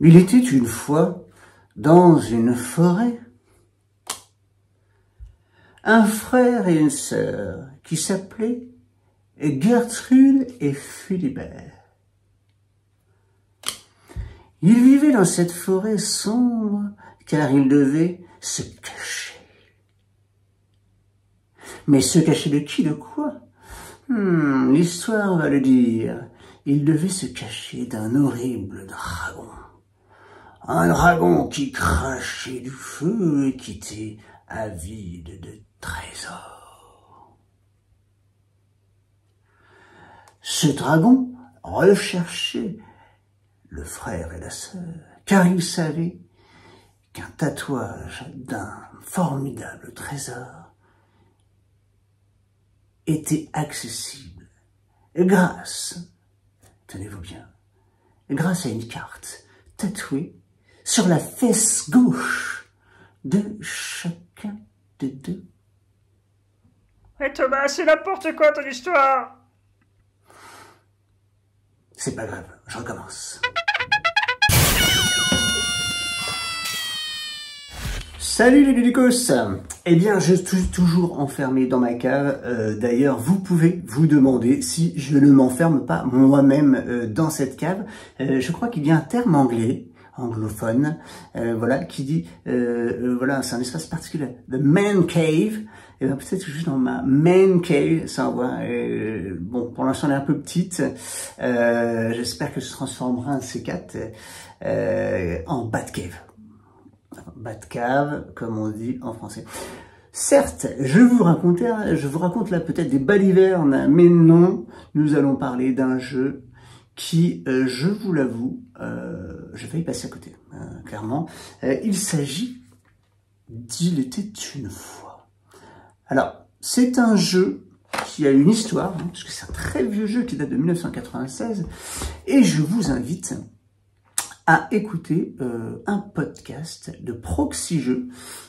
Il était une fois, dans une forêt, un frère et une sœur qui s'appelaient Gertrude et Philibert. Ils vivaient dans cette forêt sombre car ils devaient se cacher. Mais se cacher de qui, de quoi? L'histoire va le dire. Ils devaient se cacher d'un horrible dragon. Un dragon qui crachait du feu et qui était avide de trésors. Ce dragon recherchait le frère et la sœur, car il savait qu'un tatouage d'un formidable trésor était accessible grâce, tenez-vous bien, grâce à une carte tatouée sur la fesse gauche de chacun des deux. Ouais Thomas, c'est n'importe quoi ton histoire. C'est pas grave, je recommence. Salut les ludicos. Eh bien, je suis toujours enfermé dans ma cave. D'ailleurs, vous pouvez vous demander si je ne m'enferme pas moi-même dans cette cave. Je crois qu'il y a un terme anglais, anglophone, voilà, qui dit, voilà, c'est un espace particulier, the man cave. Et bien peut-être que je suis dans ma man cave, ça envoie. Bon, pour l'instant elle est un peu petite. J'espère que se transformera un de ces quatre en Batcave. Batcave, comme on dit en français. Certes, je vous raconte là peut-être des balivernes, mais non, nous allons parler d'un jeu qui, je vous l'avoue, j'ai failli passer à côté, clairement. Il s'agit d'Il était une fois. Alors, c'est un jeu qui a une histoire, hein, parce que c'est un très vieux jeu qui date de 1996, et je vous invite à écouter un podcast de Proxy Jeux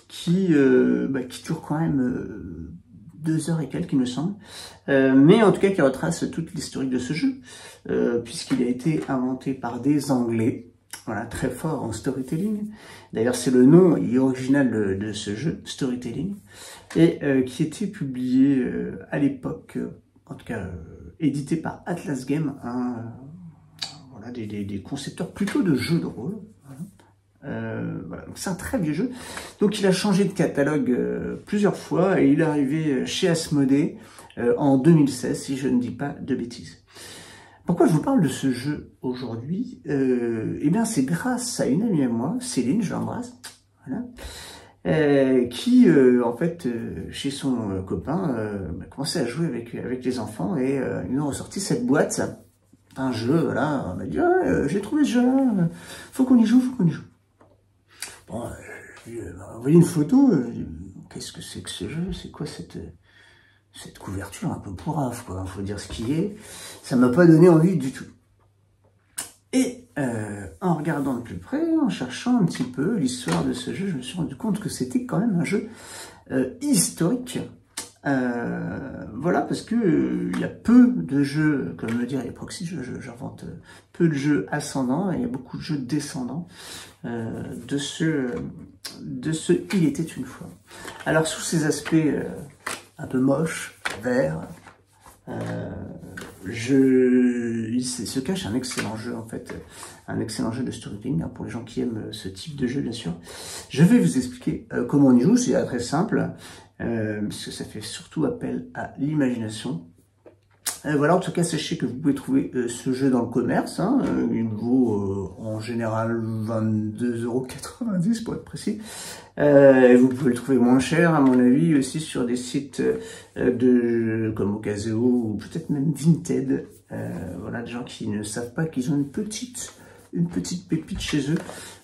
qui dure quand même 2 heures et quelques, il me semble, mais en tout cas qui retrace toute l'historique de ce jeu, puisqu'il a été inventé par des Anglais, voilà, très fort en storytelling. D'ailleurs, c'est le nom original de ce jeu, Storytelling, et qui était publié à l'époque, en tout cas édité par Atlas Games, voilà, des concepteurs plutôt de jeux de rôle. Voilà. C'est un très vieux jeu. Donc il a changé de catalogue plusieurs fois et il est arrivé chez Asmodée en 2016, si je ne dis pas de bêtises. Pourquoi je vous parle de ce jeu aujourd'hui? Eh bien, c'est grâce à une amie à moi, Céline, je l'embrasse, voilà, qui, en fait, chez son copain, a commencé à jouer avec les enfants et ils nous ont ressorti cette boîte, un jeu, voilà, on m'a dit, j'ai trouvé ce jeu-là, faut qu'on y joue, faut qu'on y joue. Bon, je lui ai envoyé une photo, qu'est-ce que c'est que ce jeu? C'est quoi cette couverture un peu pourrave, quoi, faut dire ce qui est. Ça m'a pas donné envie du tout. Et en regardant de plus près, en cherchant un petit peu l'histoire de ce jeu, je me suis rendu compte que c'était quand même un jeu historique. Voilà, parce que il y a peu de jeux, comme me dirait Proxy, j'invente peu de jeux ascendants, et il y a beaucoup de jeux descendants de ce Il était une fois. Alors, sous ces aspects un peu moches, verts, il se cache un excellent jeu, en fait, un excellent jeu de storytelling, hein, pour les gens qui aiment ce type de jeu, bien sûr. Je vais vous expliquer comment on y joue, c'est très simple, parce que ça fait surtout appel à l'imagination. Voilà, en tout cas, sachez que vous pouvez trouver ce jeu dans le commerce, hein, il vaut en général 22,90 € pour être précis. Vous pouvez le trouver moins cher, à mon avis, aussi sur des sites comme Ocaseo ou peut-être même Vinted. Voilà, des gens qui ne savent pas qu'ils ont une petite pépite chez eux.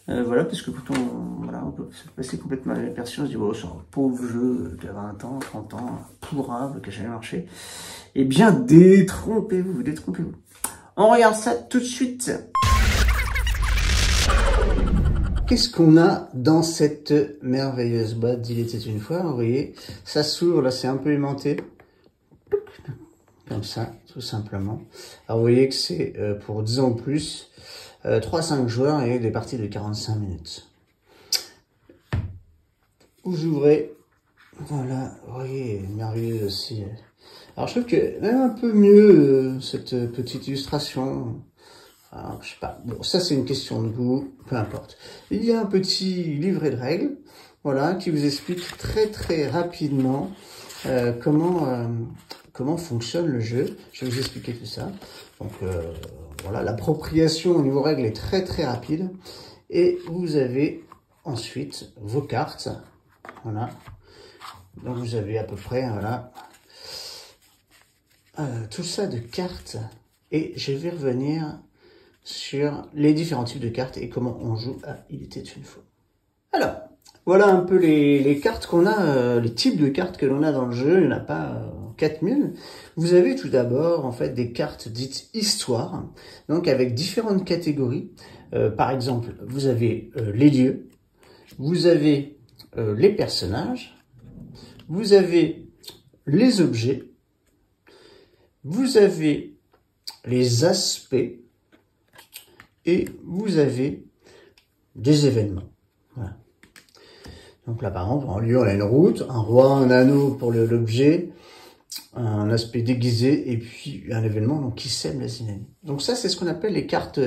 Voilà, parce que quand on peut se passer complètement à l'aperçu, on se dit, oh, c'est un pauvre jeu qui a 20 ans, 30 ans, pourrave, qui n'a jamais marché. Eh bien, détrompez-vous. On regarde ça tout de suite. Qu'est-ce qu'on a dans cette merveilleuse boîte d'Il était une fois? Vous voyez, ça s'ouvre, là c'est un peu aimanté. Comme ça, tout simplement. Alors vous voyez que c'est pour 10 ans ou plus. 3-5 joueurs et des parties de 45 minutes. Vous ouvrez, voilà, vous voyez, merveilleux aussi. Alors je trouve que même un peu mieux cette petite illustration. Alors, je sais pas, bon ça c'est une question de goût, peu importe. Il y a un petit livret de règles, voilà, qui vous explique très rapidement comment fonctionne le jeu. Je vais vous expliquer tout ça. Donc voilà, l'appropriation au niveau règles est très rapide. Et vous avez ensuite vos cartes. Voilà. Donc vous avez à peu près, voilà, tout ça de cartes. Et je vais revenir sur les différents types de cartes et comment on joue à Il était une fois. Alors, voilà un peu les cartes qu'on a, les types de cartes que l'on a dans le jeu. Il n'y en a pas 4000. Vous avez tout d'abord en fait des cartes dites histoire, donc avec différentes catégories. Par exemple, vous avez les lieux, vous avez les personnages, vous avez les objets, vous avez les aspects et vous avez des événements. Voilà. Donc là, par exemple, en lieu, on a une route, un roi, un anneau pour l'objet, un aspect déguisé et puis un événement donc qui sème la dynamique. Donc ça, c'est ce qu'on appelle les cartes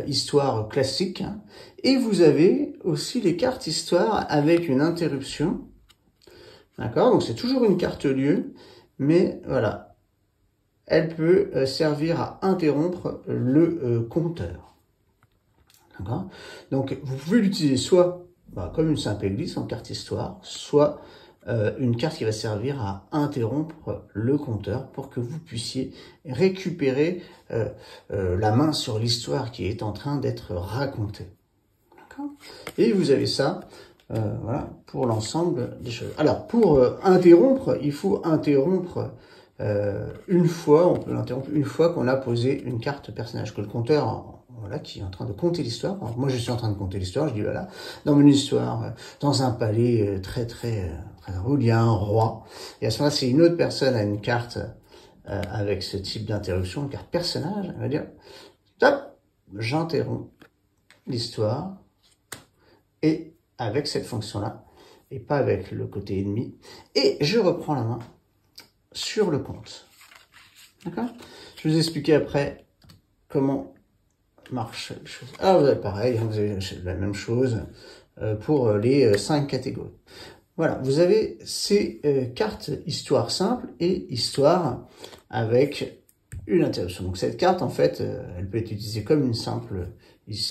histoire classiques. Hein. Et vous avez aussi les cartes histoire avec une interruption. D'accord? Donc c'est toujours une carte lieu, mais voilà. Elle peut servir à interrompre le compteur. D'accord? Donc vous pouvez l'utiliser soit comme une simple glisse en carte histoire, soit une carte qui va servir à interrompre le compteur pour que vous puissiez récupérer la main sur l'histoire qui est en train d'être racontée. D'accord? Et vous avez ça voilà, pour l'ensemble des choses. Alors, pour interrompre, il faut interrompre une fois, on peut l'interrompre une fois qu'on a posé une carte personnage, que le compteur, voilà, qui est en train de compter l'histoire. Alors, moi, je suis en train de compter l'histoire, je dis, voilà, dans mon histoire, dans un palais très drôle, il y a un roi. Et à ce moment-là, si une autre personne a une carte avec ce type d'interruption, une carte personnage, elle va dire, top, j'interromps l'histoire, et avec cette fonction-là, et pas avec le côté ennemi, et je reprends la main sur le compte. D'accord? Je vais vous expliquer après comment marche les choses. Alors, vous avez pareil, vous avez la même chose pour les 5 catégories. Voilà, vous avez ces cartes histoire simple et histoire avec une interruption. Donc cette carte, en fait, elle peut être utilisée comme une simple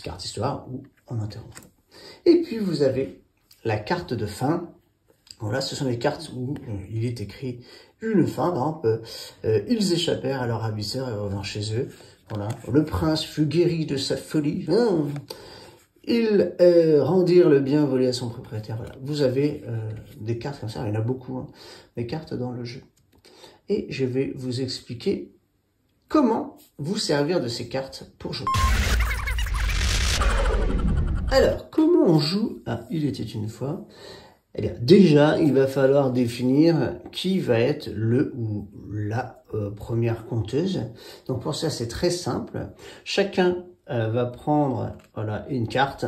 carte histoire ou en interruption. Et puis vous avez la carte de fin. Voilà, ce sont les cartes où il est écrit une fin. Par exemple, ils échappèrent à leur ravisseur et revinrent chez eux. Voilà, le prince fut guéri de sa folie. Ils rendirent le bien volé à son propriétaire. Voilà, vous avez des cartes comme ça. Il y en a beaucoup, hein, des cartes dans le jeu. Et je vais vous expliquer comment vous servir de ces cartes pour jouer. Alors, comment on joue à Il était une fois? Eh bien, déjà, il va falloir définir qui va être le ou la première conteuse. Donc pour ça, c'est très simple. Chacun va prendre voilà, une carte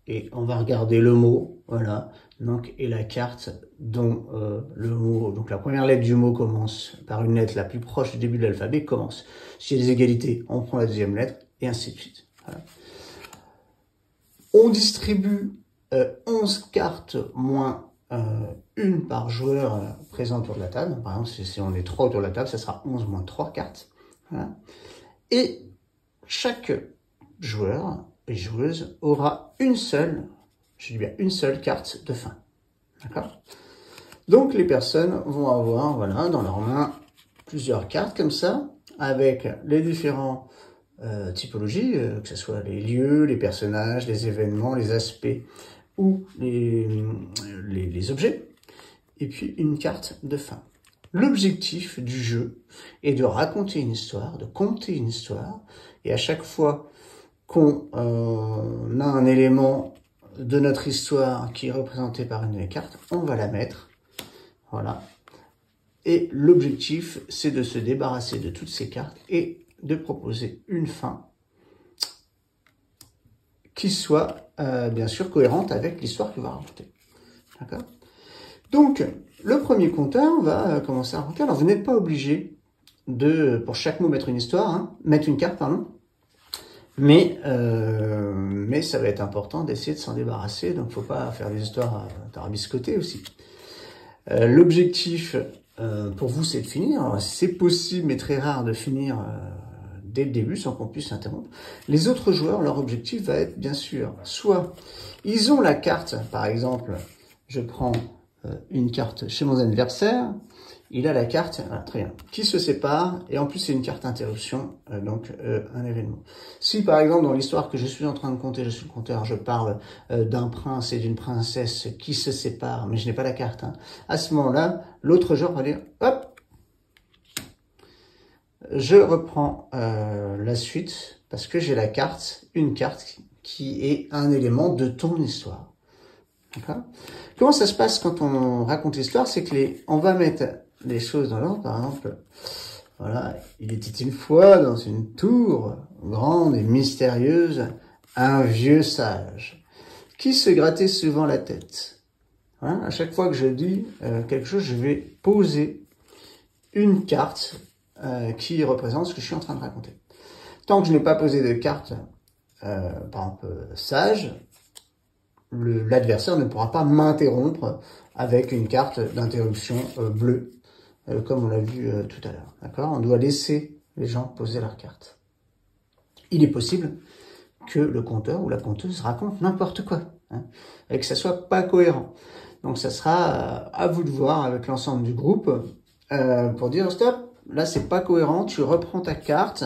et on va regarder le mot, voilà, donc et la carte dont le mot, donc la première lettre du mot commence par une lettre la plus proche du début de l'alphabet commence. S'il y a des égalités, on prend la deuxième lettre et ainsi de suite. Voilà. On distribue 11 cartes moins une par joueur présent autour de la table. Par exemple, si on est 3 autour de la table, ça sera 11 moins 3 cartes. Voilà. Et chaque joueur et joueuse aura une seule, je dis bien une seule carte de fin. D'accord? Donc les personnes vont avoir voilà, dans leurs mains plusieurs cartes comme ça, avec les différents typologies, que ce soit les lieux, les personnages, les événements, les aspects ou les objets, et puis une carte de fin. L'objectif du jeu est de raconter une histoire, de conter une histoire, et à chaque fois qu'on a un élément de notre histoire qui est représenté par une des cartes, on va la mettre, voilà. Et l'objectif, c'est de se débarrasser de toutes ces cartes et de proposer une fin qui soit bien sûr cohérente avec l'histoire qu'il va raconter. D'accord? Donc, le premier conteur va commencer à raconter. Alors, vous n'êtes pas obligé de, pour chaque mot, mettre une histoire, hein, mettre une carte, pardon. Mais ça va être important d'essayer de s'en débarrasser. Donc, faut pas faire des histoires tarabiscotées aussi. L'objectif pour vous, c'est de finir. C'est possible, mais très rare de finir dès le début sans qu'on puisse s'interrompre. Les autres joueurs, leur objectif va être, bien sûr, soit ils ont la carte, par exemple, je prends une carte chez mon adversaire, il a la carte, voilà, très bien, qui se sépare, et en plus c'est une carte interruption, donc un événement. Si par exemple dans l'histoire que je suis en train de compter, je suis le conteur, je parle d'un prince et d'une princesse qui se séparent, mais je n'ai pas la carte, hein, à ce moment-là, l'autre joueur va dire, hop, je reprends la suite, parce que j'ai la carte, une carte qui est un élément de ton histoire. D'accord? Comment ça se passe quand on raconte l'histoire? C'est que on va mettre les choses dans l'ordre. Par exemple, voilà, il était une fois dans une tour grande et mystérieuse un vieux sage qui se grattait souvent la tête. Voilà, à chaque fois que je dis quelque chose, je vais poser une carte qui représente ce que je suis en train de raconter. Tant que je n'ai pas posé de carte, par exemple, sage, l'adversaire ne pourra pas m'interrompre avec une carte d'interruption bleue, comme on l'a vu tout à l'heure. D'accord? On doit laisser les gens poser leur carte. Il est possible que le conteur ou la conteuse raconte n'importe quoi, hein, et que ça soit pas cohérent. Donc ça sera à vous de voir avec l'ensemble du groupe pour dire stop, là c'est pas cohérent, tu reprends ta carte,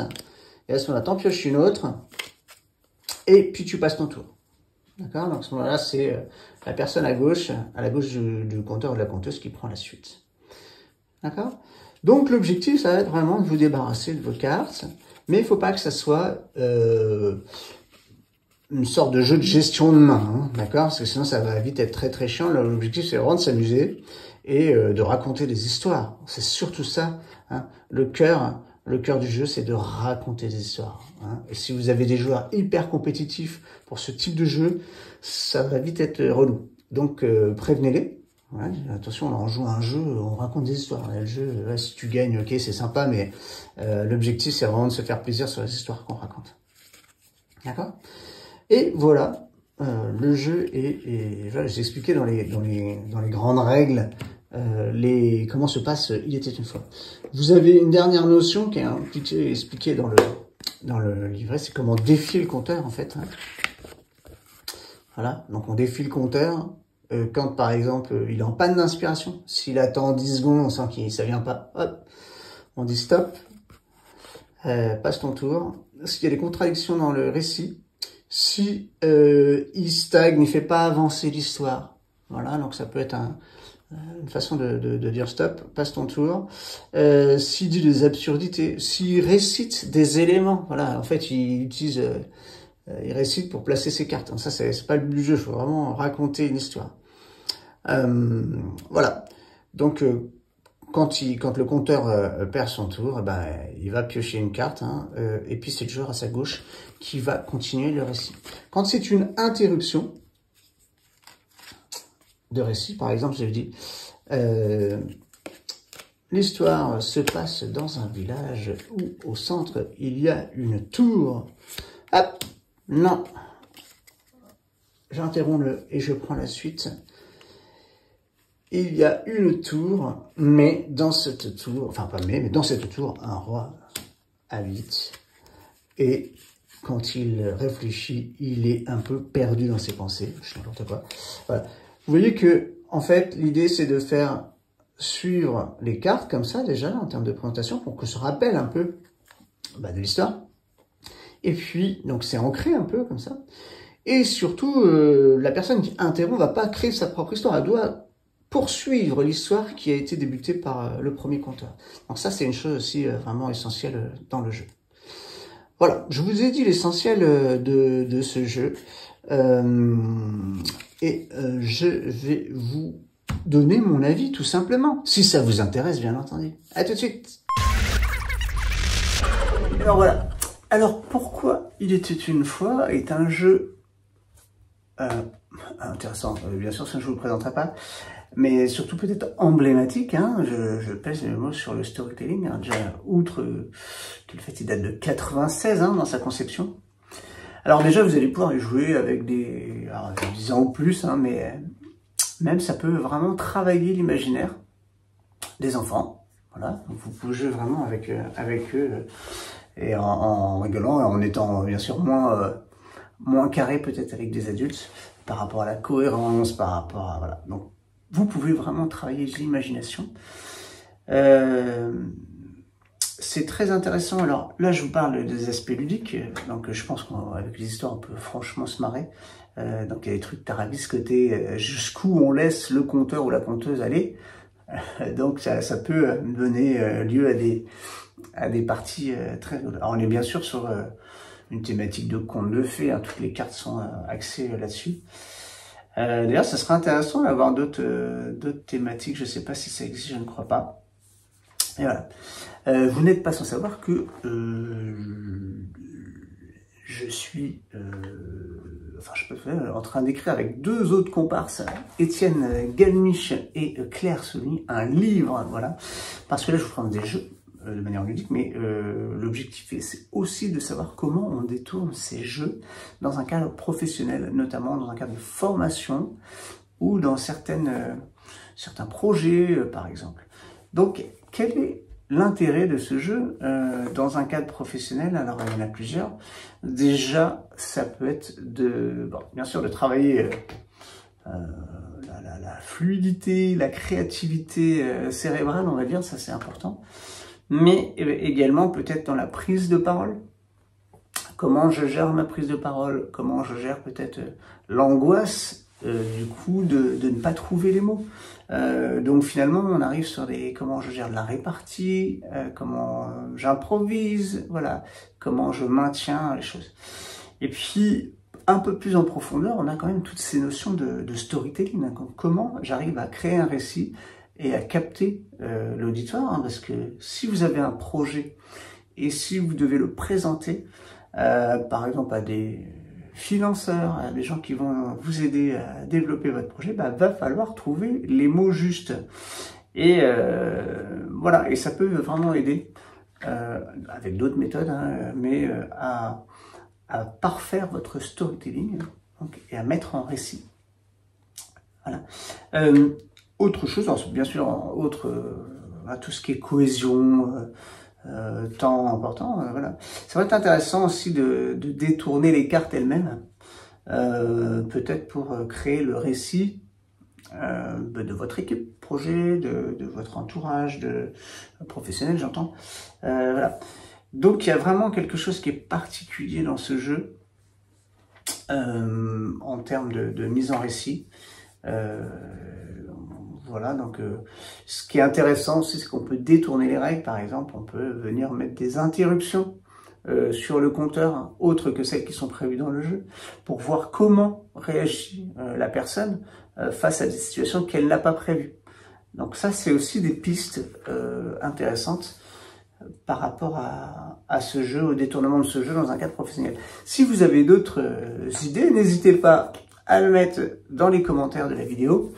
et à ce moment-là, t'en pioches une autre, et puis tu passes ton tour. D'accord? Donc, à ce moment-là, c'est la personne à gauche du conteur ou de la conteuse qui prend la suite. D'accord? Donc, l'objectif, ça va être vraiment de vous débarrasser de vos cartes, mais il ne faut pas que ça soit une sorte de jeu de gestion de main, hein, d'accord? Parce que sinon, ça va vite être très très chiant. L'objectif, c'est vraiment de s'amuser et de raconter des histoires. C'est surtout ça, hein, le cœur du jeu, c'est de raconter des histoires, hein. Et si vous avez des joueurs hyper compétitifs pour ce type de jeu, ça va vite être relou. Donc, prévenez-les. Ouais, attention, là, on joue à un jeu, on raconte des histoires. Là, le jeu, là, si tu gagnes, ok, c'est sympa, mais l'objectif, c'est vraiment de se faire plaisir sur les histoires qu'on raconte. D'accord? Et voilà, le jeu est voilà, j'ai expliqué dans les grandes règles comment se passe Il était une fois. Vous avez une dernière notion qui est un petit peu expliquée dans le livret, c'est comment défier le compteur en fait. Hein. Voilà, donc on défie le compteur quand par exemple il est en panne d'inspiration. S'il attend 10 secondes, on sent que ça vient pas, hop, on dit stop, passe ton tour. S'il y a des contradictions dans le récit, si il stagne, il fait pas avancer l'histoire, voilà, donc ça peut être une façon de dire stop, passe ton tour. S'il dit des absurdités, s'il récite des éléments, voilà, en fait, il récite pour placer ses cartes. Donc ça, c'est pas le but du jeu, il faut vraiment raconter une histoire. Voilà. Donc, quand le compteur perd son tour, ben, il va piocher une carte, hein, et puis c'est le joueur à sa gauche qui va continuer le récit. Quand c'est une interruption de récit, par exemple, je dis l'histoire se passe dans un village où au centre il y a une tour. Hop, non, j'interromps et je prends la suite. Il y a une tour, mais dans cette tour, enfin pas mais dans cette tour, un roi habite. Et quand il réfléchit, il est un peu perdu dans ses pensées. Je sais n'importe quoi. Voilà. Vous voyez que, en fait, l'idée c'est de faire suivre les cartes comme ça déjà en termes de présentation pour que se rappelle un peu de l'histoire. Et puis, donc c'est ancré un peu comme ça. Et surtout, la personne qui interrompt va pas créer sa propre histoire. Elle doit poursuivre l'histoire qui a été débutée par le premier conteur. Donc ça, c'est une chose aussi vraiment essentielle dans le jeu. Voilà, je vous ai dit l'essentiel de ce jeu. Je vais vous donner mon avis tout simplement, si ça vous intéresse bien entendu. À tout de suite. Alors voilà. Alors pourquoi Il était une fois est un jeu intéressant, bien sûr, ça je vous le présenterai pas, mais surtout peut-être emblématique, hein, je pèse mes mots sur le storytelling, hein, déjà, outre que le fait qu'il date de 96 hein, dans sa conception. Alors déjà, vous allez pouvoir y jouer avec des 10 ans ou plus, hein, mais même ça peut vraiment travailler l'imaginaire des enfants. Voilà, donc vous pouvez jouer vraiment avec eux et en rigolant, et en étant bien sûr moins carré peut-être avec des adultes par rapport à la cohérence, par rapport à voilà. Donc vous pouvez vraiment travailler l'imagination. C'est très intéressant. Alors là, je vous parle des aspects ludiques. Donc je pense qu'avec les histoires, on peut franchement se marrer. Donc il y a des trucs tarabiscotés jusqu'où on laisse le conteur ou la conteuse aller. Donc ça peut donner lieu à des parties très... Alors on est bien sûr sur une thématique de conte de fées, hein, toutes les cartes sont axées là-dessus. D'ailleurs, ça serait intéressant d'avoir d'autres thématiques, je ne sais pas si ça existe, je ne crois pas. Et voilà. Vous n'êtes pas sans savoir que je suis en train d'écrire avec deux autres comparses, Étienne Galmiche et Claire Soligny, un livre, voilà. Parce que là, je vous prends des jeux de manière ludique, mais l'objectif, c'est aussi de savoir comment on détourne ces jeux dans un cadre professionnel, notamment dans un cadre de formation ou dans certains projets, par exemple. Donc, quel est l'intérêt de ce jeu dans un cadre professionnel? Alors, il y en a plusieurs. Déjà, ça peut être bien sûr de travailler la fluidité, la créativité cérébrale, on va dire, ça c'est important. Mais également peut-être dans la prise de parole. Comment je gère ma prise de parole, comment je gère peut-être l'angoisse du coup de ne pas trouver les mots. Donc finalement on arrive sur comment je gère la répartie, comment j'improvise, voilà, comment je maintiens les choses. Et puis un peu plus en profondeur, on a quand même toutes ces notions de storytelling, hein, comment j'arrive à créer un récit et à capter l'auditoire, hein, parce que si vous avez un projet et si vous devez le présenter, par exemple à des financeurs, à des gens qui vont vous aider à développer votre projet, va falloir trouver les mots justes. Et voilà, et ça peut vraiment aider, avec d'autres méthodes, hein, mais à parfaire votre storytelling donc, et à mettre en récit. Voilà. Autre chose, alors, bien sûr, tout ce qui est cohésion, temps important, voilà. Ça va être intéressant aussi de détourner les cartes elles-mêmes, peut-être pour créer le récit de votre équipe, projet, de votre entourage, professionnel, j'entends. Voilà. Donc il y a vraiment quelque chose qui est particulier dans ce jeu, en termes de mise en récit. Voilà, donc ce qui est intéressant aussi, c'est qu'on peut détourner les règles. Par exemple, on peut venir mettre des interruptions sur le compteur, hein, autres que celles qui sont prévues dans le jeu, pour voir comment réagit la personne face à des situations qu'elle n'a pas prévues. Donc ça, c'est aussi des pistes intéressantes par rapport à ce jeu, au détournement de ce jeu dans un cadre professionnel. Si vous avez d'autres idées, n'hésitez pas à le mettre dans les commentaires de la vidéo.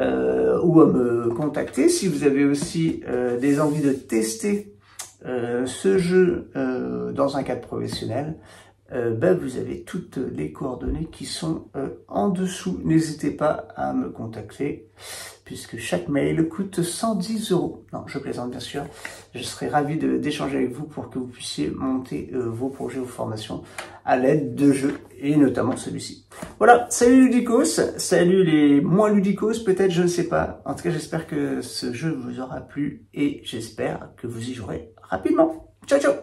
Ou à me contacter si vous avez aussi des envies de tester ce jeu dans un cadre professionnel. Vous avez toutes les coordonnées qui sont en dessous. N'hésitez pas à me contacter puisque chaque mail coûte 110 €. Non, je plaisante bien sûr. Je serai ravi d'échanger avec vous pour que vous puissiez monter vos projets, vos formations à l'aide de jeux et notamment celui-ci. Voilà, salut Ludicos, salut les moins Ludicos peut-être, je ne sais pas. En tout cas, j'espère que ce jeu vous aura plu et j'espère que vous y jouerez rapidement. Ciao, ciao!